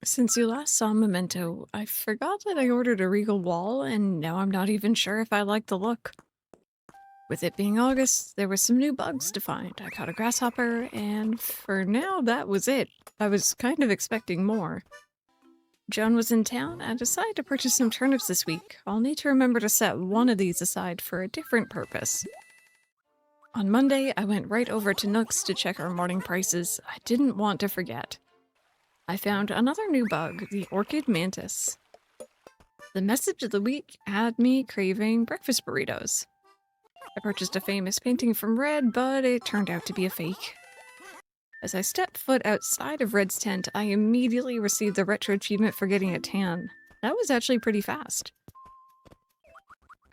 Since you last saw Memento, I forgot that I ordered a regal wall, and now I'm not even sure if I like the look. With it being August, there were some new bugs to find. I caught a grasshopper, and for now, that was it. I was kind of expecting more. Joan was in town, and I decided to purchase some turnips this week. I'll need to remember to set one of these aside for a different purpose. On Monday, I went right over to Nook's to check our morning prices. I didn't want to forget. I found another new bug, the orchid mantis. The message of the week had me craving breakfast burritos. I purchased a famous painting from Red, but it turned out to be a fake. As I stepped foot outside of Red's tent, I immediately received the retro achievement for getting a tan. That was actually pretty fast.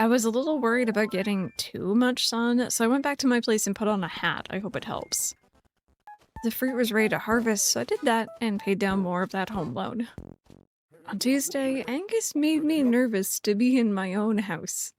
I was a little worried about getting too much sun, so I went back to my place and put on a hat. I hope it helps. The fruit was ready to harvest, so I did that and paid down more of that home loan. On Tuesday, Angus made me nervous to be in my own house.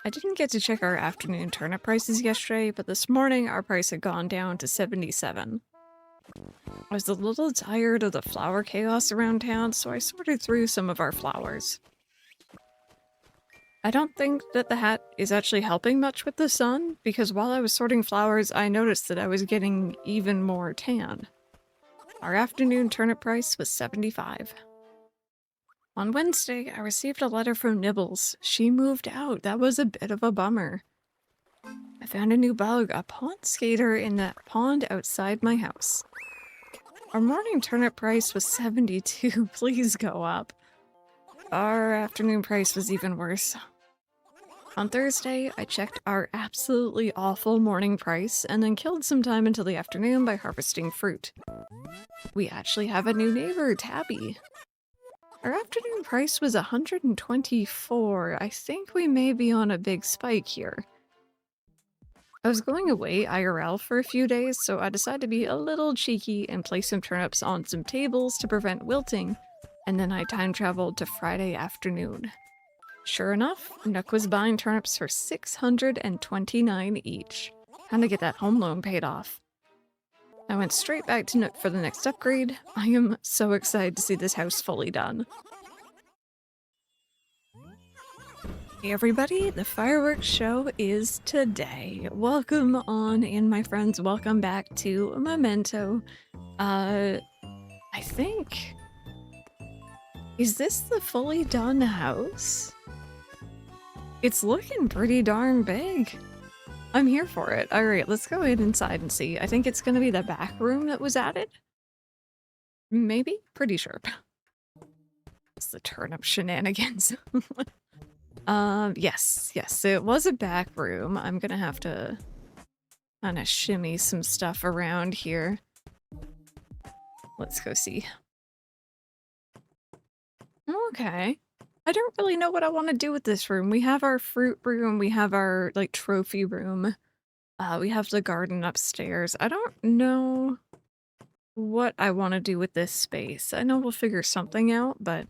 I didn't get to check our afternoon turnip prices yesterday, but this morning our price had gone down to 77. I was a little tired of the flower chaos around town, so I sorted through some of our flowers. I don't think that the hat is actually helping much with the sun, because while I was sorting flowers, I noticed that I was getting even more tan. Our afternoon turnip price was 75. On Wednesday, I received a letter from Nibbles. She moved out. That was a bit of a bummer. I found a new bug, a pond skater in that pond outside my house. Our morning turnip price was 72. Please go up. Our afternoon price was even worse. On Thursday, I checked our absolutely awful morning price and then killed some time until the afternoon by harvesting fruit. We actually have a new neighbor, Tabby. Our afternoon price was 124. I think we may be on a big spike here. I was going away IRL for a few days, so I decided to be a little cheeky and place some turnips on some tables to prevent wilting, and then I time traveled to Friday afternoon. Sure enough, Nook was buying turnips for 629 each. Time to get that home loan paid off. I went straight back to Nook for the next upgrade. I am so excited to see this house fully done. Hey everybody, the fireworks show is today. Welcome on in, my friends. Welcome back to Memento. I think... Is this the fully done house? It's looking pretty darn big. I'm here for it. Alright, let's go inside and see. I think it's gonna be the back room that was added? Maybe? Pretty sure. It's the turnip shenanigans. Yes, it was a back room. I'm gonna have to kind of shimmy some stuff around here. Let's go see. Okay. I don't really know what I want to do with this room. We have our fruit room, we have our, like, trophy room. We have the garden upstairs. I don't know what I want to do with this space. I know we'll figure something out, but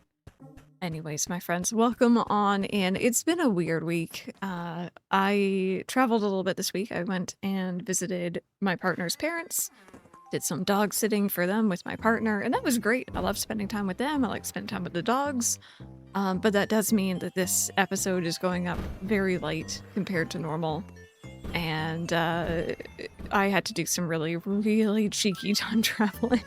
anyways, my friends, welcome on in. It's been a weird week. I traveled a little bit this week. I went and visited my partner's parents, did some dog sitting for them with my partner, and that was great. I love spending time with them. I like spending time with the dogs. But that does mean that this episode is going up very late compared to normal. And I had to do some really cheeky time traveling.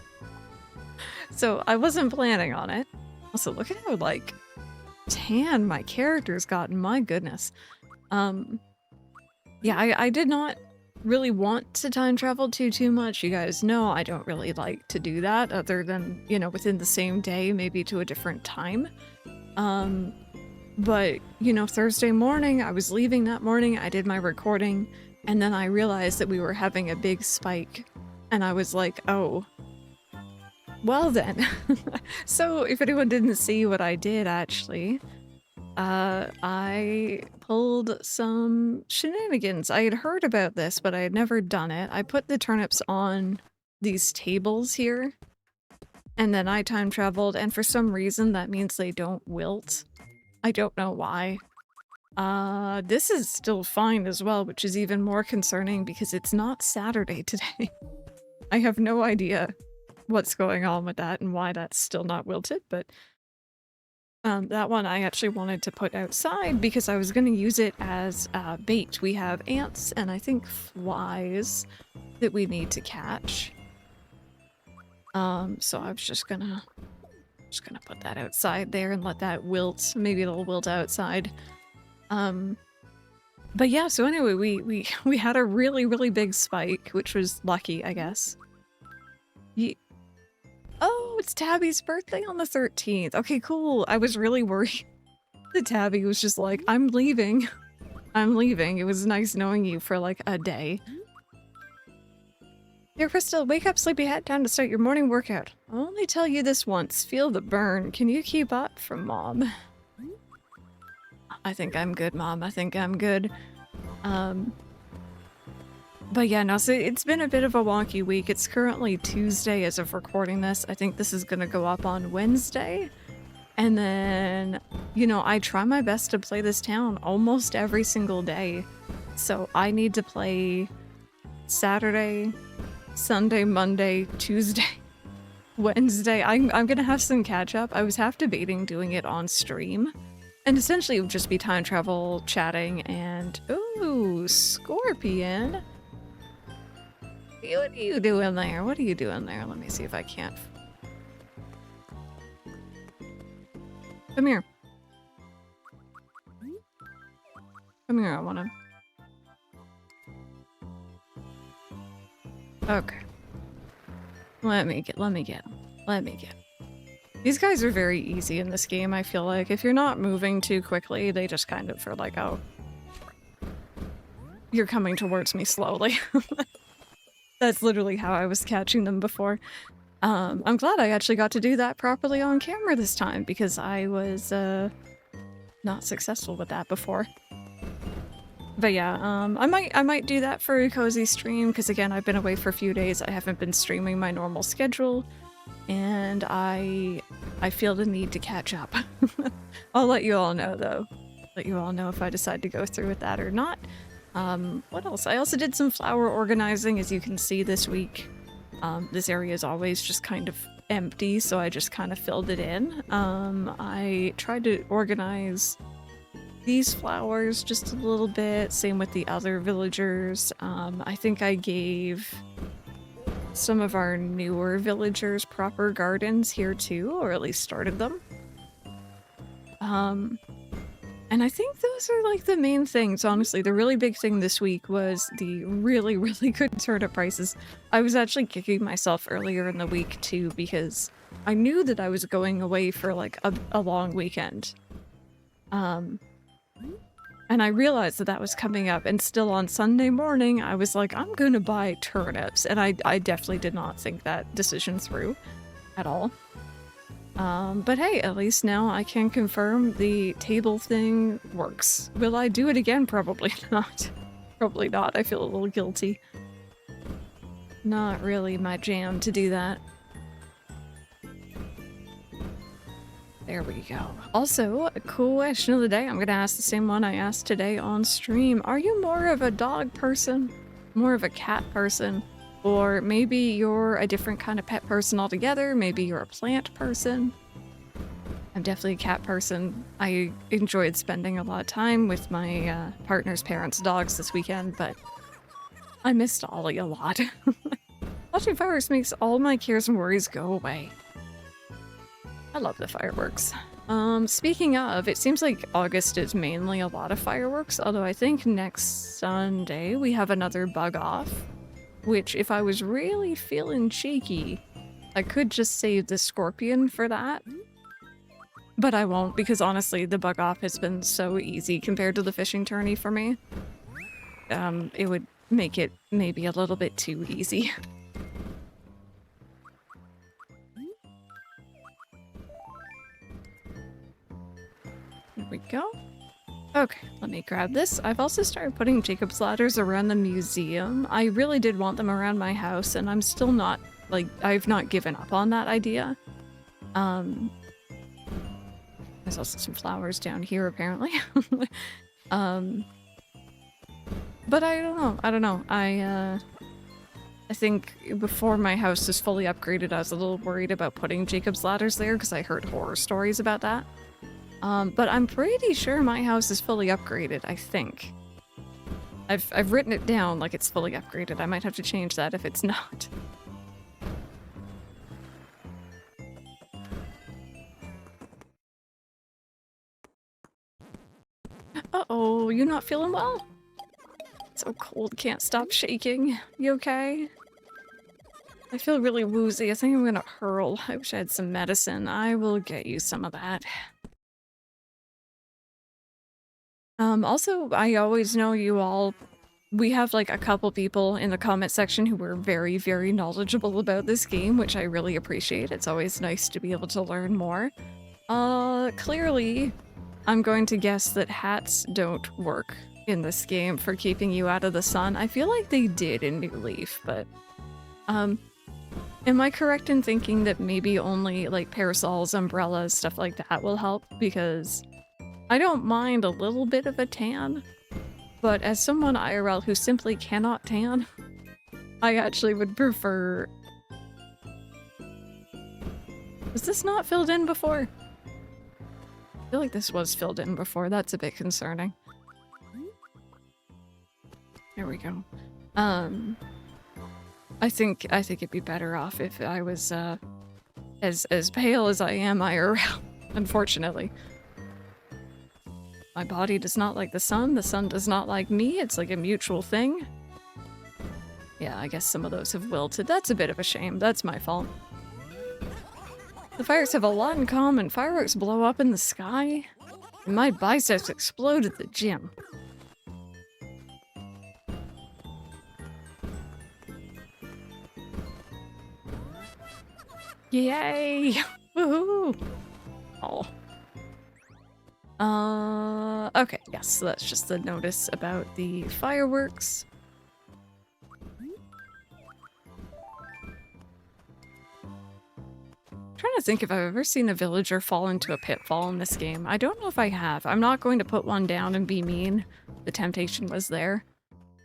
So I wasn't planning on it. Also, look at how, like, tan my character's gotten. My goodness. Yeah, I did not really want to time travel too much. You guys know I don't really like to do that, other than, you know, within the same day, maybe to a different time. But, you know, Thursday morning, I was leaving that morning, I did my recording, and then I realized that we were having a big spike, and I was like, oh, well then. So if anyone didn't see what I did, actually, I pulled some shenanigans. I had heard about this, but I had never done it. I put the turnips on these tables here, and then I time traveled, and for some reason that means they don't wilt. I don't know why. This is still fine as well, which is even more concerning because it's not Saturday today. I have no idea what's going on with that and why that's still not wilted, but that one I actually wanted to put outside because I was going to use it as bait. We have ants and I think flies that we need to catch. So I was just gonna put that outside there and let that wilt. Maybe it'll wilt outside. But yeah, so anyway, we had a really big spike, which was lucky, I guess. Oh, it's Tabby's birthday on the 13th. Okay, cool. I was really worried that Tabby was just like, I'm leaving. I'm leaving. It was nice knowing you for like a day. Dear Crystal, wake up, sleepyhead. Time to start your morning workout. I'll only tell you this once. Feel the burn. Can you keep up from Mom? I think I'm good, Mom. I think I'm good. But yeah, no, so it's been a bit of a wonky week. It's currently Tuesday as of recording this. I think this is gonna go up on Wednesday. And then, you know, I try my best to play this town almost every single day. So I need to play Saturday, Sunday, Monday, Tuesday, Wednesday. I'm gonna have some catch up. I was half debating doing it on stream. And essentially it would just be time travel, chatting, and ooh, Scorpion. What are you doing there? What are you doing there? Let me see if I can't. Come here. Come here, I wanna. Okay. Let me get him. These guys are very easy in this game, I feel like. If you're not moving too quickly, they just kind of are like, oh. You're coming towards me slowly. That's literally how I was catching them before. I'm glad I actually got to do that properly on camera this time, because I was, not successful with that before. But yeah, I might do that for a cozy stream, because again, I've been away for a few days. I haven't been streaming my normal schedule, and I feel the need to catch up. I'll let you all know, though. Let you all know if I decide to go through with that or not. What else? I also did some flower organizing, as you can see this week. This area is always just kind of empty, so I just kind of filled it in. I tried to organize these flowers just a little bit, same with the other villagers. I think I gave some of our newer villagers proper gardens here too, or at least started them. And I think those are like the main things, honestly. The really big thing this week was the really good turnip prices. I was actually kicking myself earlier in the week too, because I knew that I was going away for like a long weekend. And I realized that that was coming up, and still on Sunday morning, I was like, I'm gonna buy turnips. And I definitely did not think that decision through at all. But hey, at least now I can confirm the table thing works. Will I do it again? Probably not. Probably not. I feel a little guilty. Not really my jam to do that. There we go. Also, a cool question of the day. I'm gonna ask the same one I asked today on stream. Are you more of a dog person? More of a cat person? Or maybe you're a different kind of pet person altogether. Maybe you're a plant person. I'm definitely a cat person. I enjoyed spending a lot of time with my partner's parents' dogs this weekend, but I missed Ollie a lot. Watching fireworks makes all my cares and worries go away. I love the fireworks. Speaking of, it seems like August is mainly a lot of fireworks, although I think next Sunday we have another bug off. Which, if I was really feeling cheeky, I could just save the scorpion for that. But I won't, because honestly, the bug off has been so easy compared to the fishing tourney for me. It would make it maybe a little bit too easy. There we go. Okay, let me grab this. I've also started putting Jacob's ladders around the museum. I really did want them around my house, and I'm still not, like, I've not given up on that idea. There's also some flowers down here, apparently. But I don't know. I don't know. I think before my house is fully upgraded, I was a little worried about putting Jacob's ladders there because I heard horror stories about that. But I'm pretty sure my house is fully upgraded, I think. I've written it down like it's fully upgraded. I might have to change that if it's not. Uh-oh, you not feeling well? So cold, can't stop shaking. You okay? I feel really woozy. I think I'm gonna hurl. I wish I had some medicine. I will get you some of that. Also, I always know you all. We have like a couple people in the comment section who were very, very knowledgeable about this game, which I really appreciate. It's always nice to be able to learn more. Clearly, I'm going to guess that hats don't work in this game for keeping you out of the sun. I feel like they did in New Leaf, but, am I correct in thinking that maybe only like parasols, umbrellas, stuff like that will help? Because I don't mind a little bit of a tan, but as someone IRL who simply cannot tan, I actually would prefer... Was this not filled in before? I feel like this was filled in before. That's a bit concerning. There we go. I think it'd be better off if I was as pale as I am IRL, unfortunately. My body does not like the sun does not like me, it's like a mutual thing. Yeah, I guess some of those have wilted. That's a bit of a shame, that's my fault. The fires have a lot in common. Fireworks blow up in the sky, and my biceps explode at the gym. Yay! Woohoo! Oh. Okay, yes, so that's just the notice about the fireworks. I'm trying to think if I've ever seen a villager fall into a pitfall in this game. I don't know if I have. I'm not going to put one down and be mean. The temptation was there.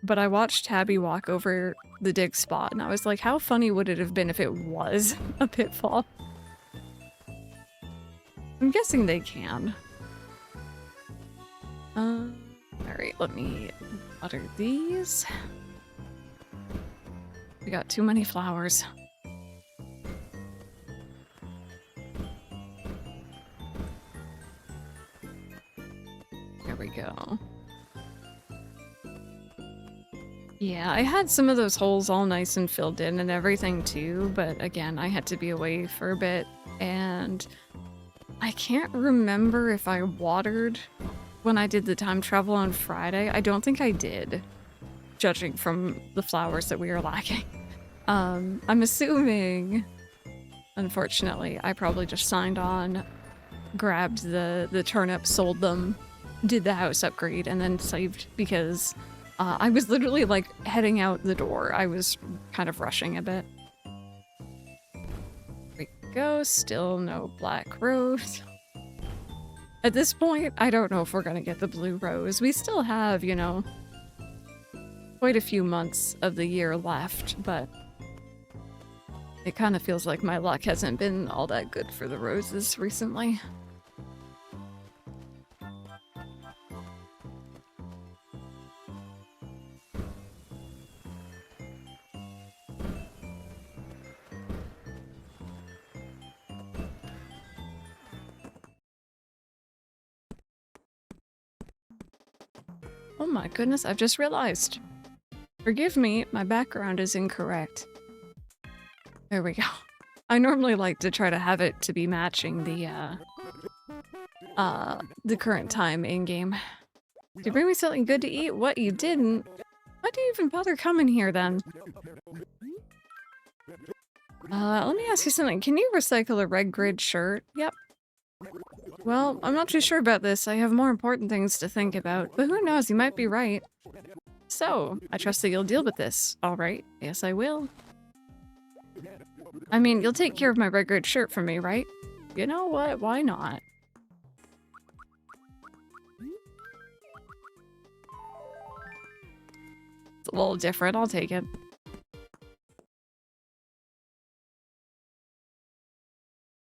But I watched Tabby walk over the dig spot, and I was like, how funny would it have been if it was a pitfall? I'm guessing they can. Alright, let me water these. We got too many flowers. There we go. Yeah, I had some of those holes all nice and filled in and everything too, but again, I had to be away for a bit, and I can't remember if I watered when I did the time travel on Friday. I don't think I did, judging from the flowers that we are lacking. I'm assuming, unfortunately, I probably just signed on, grabbed the turnips, sold them, did the house upgrade, and then saved because I was literally like heading out the door. I was kind of rushing a bit. There we go, still no black rose. At this point, I don't know if we're gonna get the blue rose. We still have, you know, quite a few months of the year left, but it kind of feels like my luck hasn't been all that good for the roses recently. Oh my goodness, I've just realized. Forgive me, my background is incorrect. There we go. I normally like to try to have it to be matching the current time in-game. Did you bring me something good to eat? What, you didn't? Why do you even bother coming here then? Let me ask you something. Can you recycle a red grid shirt? Yep. Well, I'm not too sure about this. I have more important things to think about, but who knows, you might be right. So, I trust that you'll deal with this. Alright, yes I will. I mean, you'll take care of my red grid shirt for me, right? You know what, why not? It's a little different. I'll take it.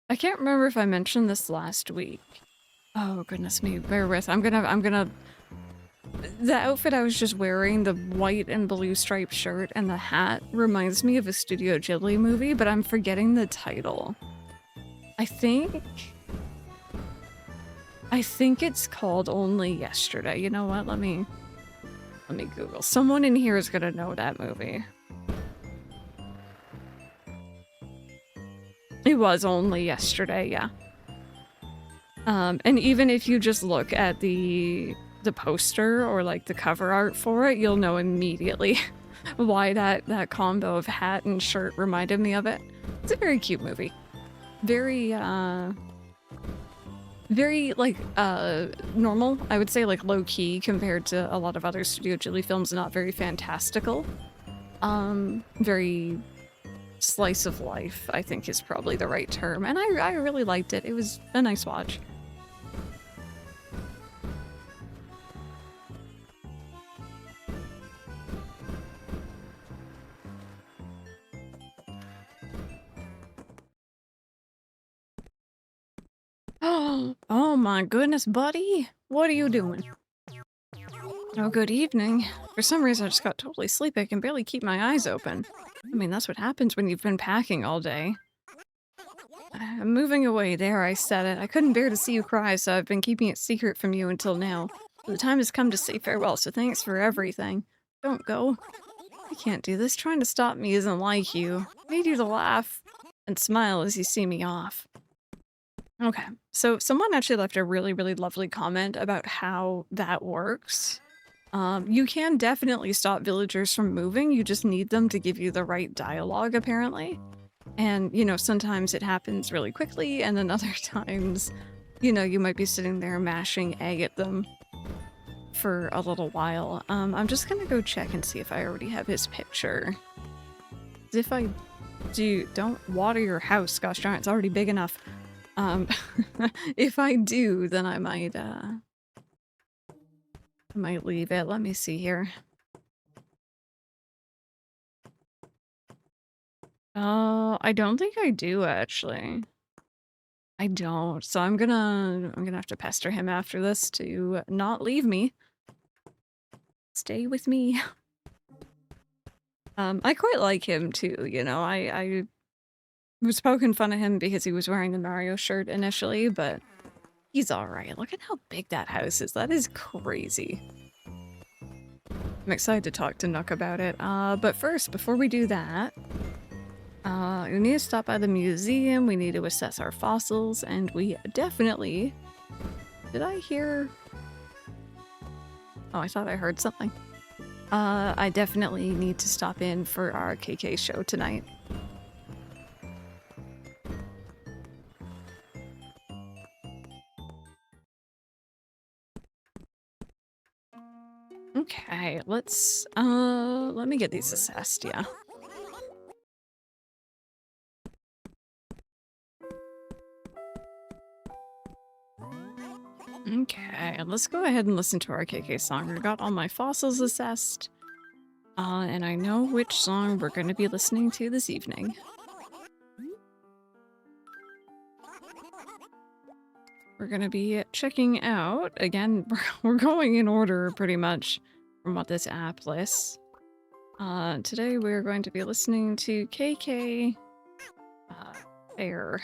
I can't remember if I mentioned this last week. Oh, goodness me. Bear with. I'm gonna... The outfit I was just wearing, the white and blue striped shirt and the hat, reminds me of a Studio Ghibli movie, but I'm forgetting the title. I think it's called Only Yesterday. You know what? Let me Google. Someone in here is gonna know that movie. It was Only Yesterday, yeah. And even if you just look at the poster or like the cover art for it, you'll know immediately why that combo of hat and shirt reminded me of it. It's a very cute movie. Very like normal. I would say like low key compared to a lot of other Studio Ghibli films, not very fantastical. Very slice of life, I think is probably the right term. And I really liked it. It was a nice watch. Oh my goodness, buddy. What are you doing? Oh, good evening. For some reason, I just got totally sleepy. I can barely keep my eyes open. I mean, that's what happens when you've been packing all day. I'm moving away. There, I said it. I couldn't bear to see you cry, so I've been keeping it secret from you until now. The time has come to say farewell, so thanks for everything. Don't go. I can't do this. Trying to stop me isn't like you. I need you to laugh and smile as you see me off. Okay, so someone actually left a really, really lovely comment about how that works. You can definitely stop villagers from moving, you just need them to give you the right dialogue, apparently. And, you know, sometimes it happens really quickly, and then other times, you know, you might be sitting there mashing egg at them for a little while. I'm just gonna go check and see if I already have his picture. If I do, don't water your house, gosh darn, it's already big enough. If I do, then I might leave it. Let me see here. I don't think I do, actually. I don't, so I'm gonna have to pester him after this to not leave me. Stay with me. I quite like him too, you know, I was poking fun at him because he was wearing the Mario shirt initially, but he's alright. Look at how big that house is. That is crazy. I'm excited to talk to Nook about it. But first, before we do that, we need to stop by the museum, we need to assess our fossils, and we definitely... Did I hear... Oh, I thought I heard something. I definitely need to stop in for our KK show tonight. Okay, let's, let me get these assessed, yeah. Okay, let's go ahead and listen to our KK song. I got all my fossils assessed, and I know which song we're going to be listening to this evening. We're going to be checking out, again, we're going in order pretty much from what this app lists. Today we're going to be listening to KK Air.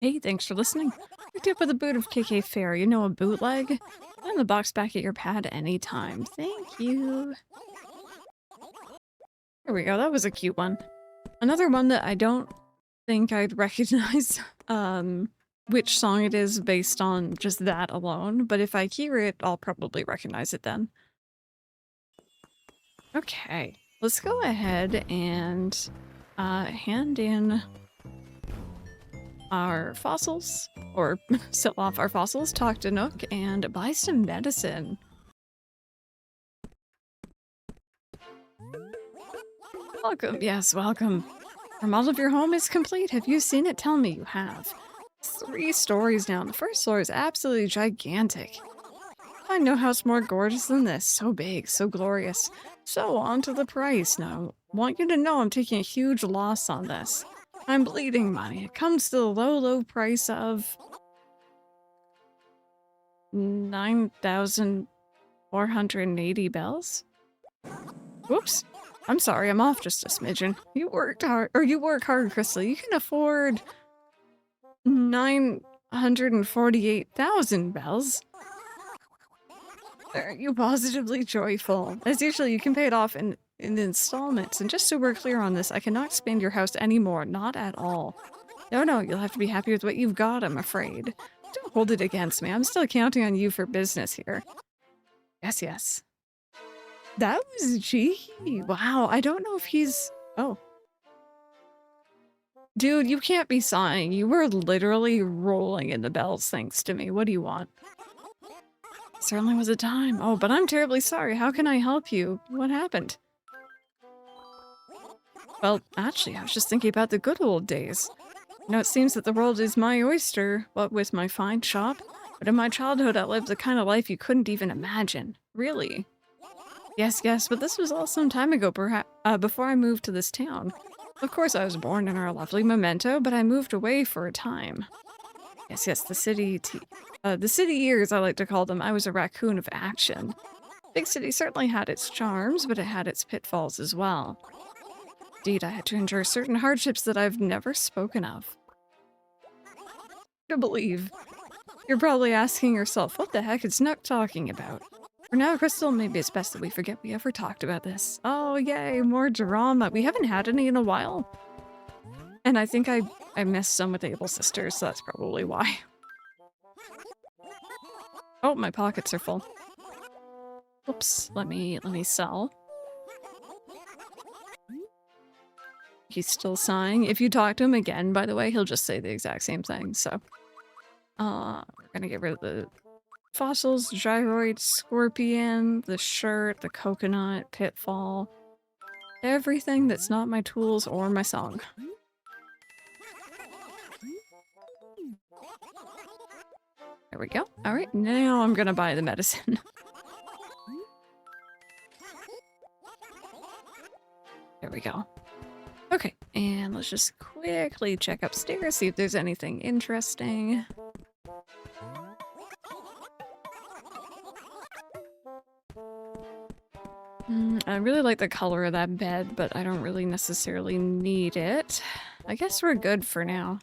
Hey, thanks for listening. Picked up with a boot of KK Fair. You know, a bootleg? Put in the box back at your pad anytime. Thank you. There we go. That was a cute one. Another one that I don't think I'd recognize which song it is based on just that alone, but if I hear it, I'll probably recognize it then. Okay, let's go ahead and hand in our fossils, or sell off our fossils, talk to Nook, and buy some medicine. Welcome, yes, welcome. Our model of your home is complete. Have you seen it? Tell me you have. It's 3 stories now, and the first floor is absolutely gigantic. Find no house more gorgeous than this. So big, so glorious. So on to the price. Now, want you to know I'm taking a huge loss on this. I'm bleeding money. It comes to the low, low price of 9,480 bells. Whoops. I'm sorry, I'm off just a smidgen. You worked hard, or you work hard, Crystal. You can afford 948,000 bells. Are you positively joyful? As usual, you can pay it off in installments. And just so we're clear on this, I cannot expand your house anymore. Not at all. No, you'll have to be happy with what you've got, I'm afraid. Don't hold it against me. I'm still counting on you for business here. Yes, yes. That was cheeky. Wow, I don't know if he's... Oh. Dude, you can't be sighing. You were literally rolling in the bells thanks to me. What do you want? Certainly was a time. Oh, but I'm terribly sorry. How can I help you? What happened? Well, actually, I was just thinking about the good old days. You know, it seems that the world is my oyster, what with my fine shop. But in my childhood, I lived the kind of life you couldn't even imagine. Really? Yes, but this was all some time ago, perhaps, before I moved to this town. Of course, I was born in our lovely Memento, but I moved away for a time. Yes, the city years, I like to call them. I was a raccoon of action. Big city certainly had its charms, but it had its pitfalls as well. Indeed, I had to endure certain hardships that I've never spoken of. To believe. You're probably asking yourself, what the heck is Nook talking about? For now, Crystal, maybe it's best that we forget we ever talked about this. Oh, yay, more drama. We haven't had any in a while. And I think I missed some with the Able Sisters, so that's probably why. Oh, my pockets are full. Oops, let me sell. He's still sighing. If you talk to him again, by the way, he'll just say the exact same thing, so. We're gonna get rid of the fossils, gyroid, scorpion, the shirt, the coconut, pitfall. Everything that's not my tools or my song. There we go. Alright, now I'm gonna buy the medicine. There we go. Okay, and let's just quickly check upstairs, see if there's anything interesting. I really like the color of that bed, but I don't really necessarily need it. I guess we're good for now.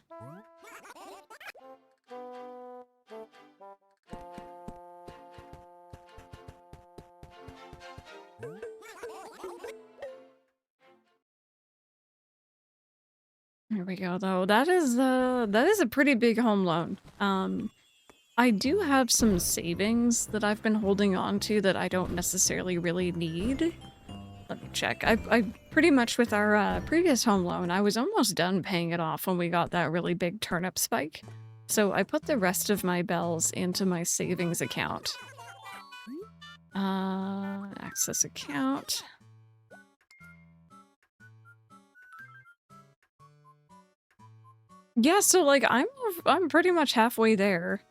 There we go, though. That is a pretty big home loan. I do have some savings that I've been holding on to that I don't necessarily really need. Let me check. I pretty much with our previous home loan, I was almost done paying it off when we got that really big turnip spike. So I put the rest of my bells into my savings account. Access account. Yeah, so like I'm pretty much halfway there.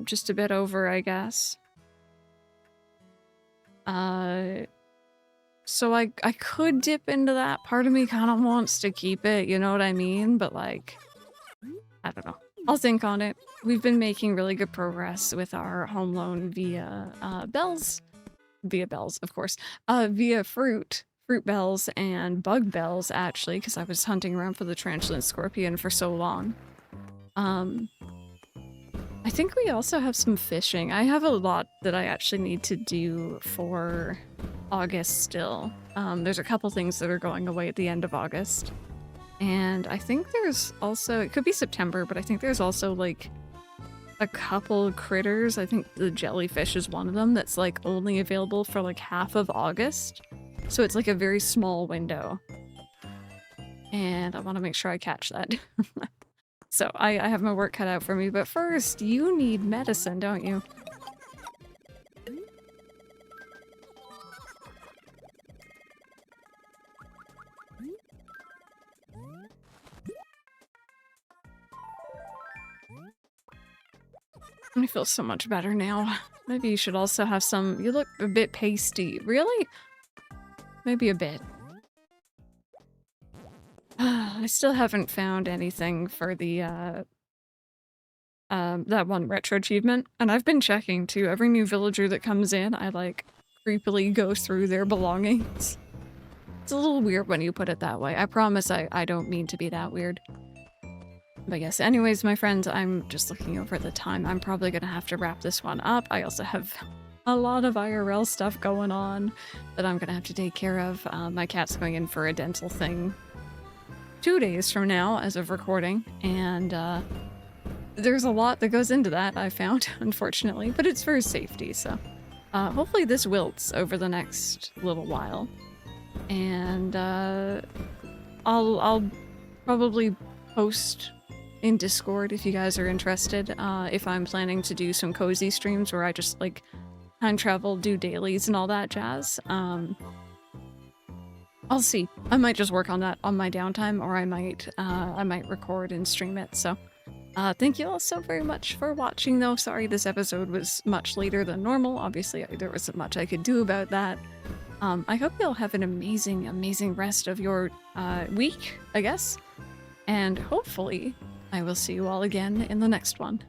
Just a bit over, I guess. So I could dip into that. Part of me kind of wants to keep it, you know what I mean? But like, I don't know. I'll think on it. We've been making really good progress with our home loan via bells. Via bells, of course. Via fruit bells and bug bells, actually, because I was hunting around for the tarantula and scorpion for so long. Um, I think we also have some fishing. I have a lot that I actually need to do for August still. There's a couple things that are going away at the end of August. And I think there's also, it could be September, but I think there's also like a couple critters. I think the jellyfish is one of them that's like only available for like half of August. So it's like a very small window. And I want to make sure I catch that. So I have my work cut out for me, but first you need medicine, don't you? I feel so much better now. Maybe you should also have some. You look a bit pasty. Really? Maybe a bit. I still haven't found anything for the that one retro achievement, and I've been checking too. Every new villager that comes in, I like creepily go through their belongings. It's a little weird when you put it that way. I promise I don't mean to be that weird. But yes, anyways, my friends, I'm just looking over the time. I'm probably gonna have to wrap this one up. I also have a lot of IRL stuff going on that I'm gonna have to take care of. My cat's going in for a dental thing 2 days from now as of recording, and there's a lot that goes into that, I found, unfortunately, but it's for his safety, so hopefully this wilts over the next little while. And I'll probably post in Discord if you guys are interested, if I'm planning to do some cozy streams where I just like time travel, do dailies and all that jazz. I'll see. I might just work on that on my downtime, or I might record and stream it. So thank you all so very much for watching, though. Sorry this episode was much later than normal. Obviously there wasn't much I could do about that. I hope you'll have an amazing, amazing rest of your week, I guess. And hopefully I will see you all again in the next one.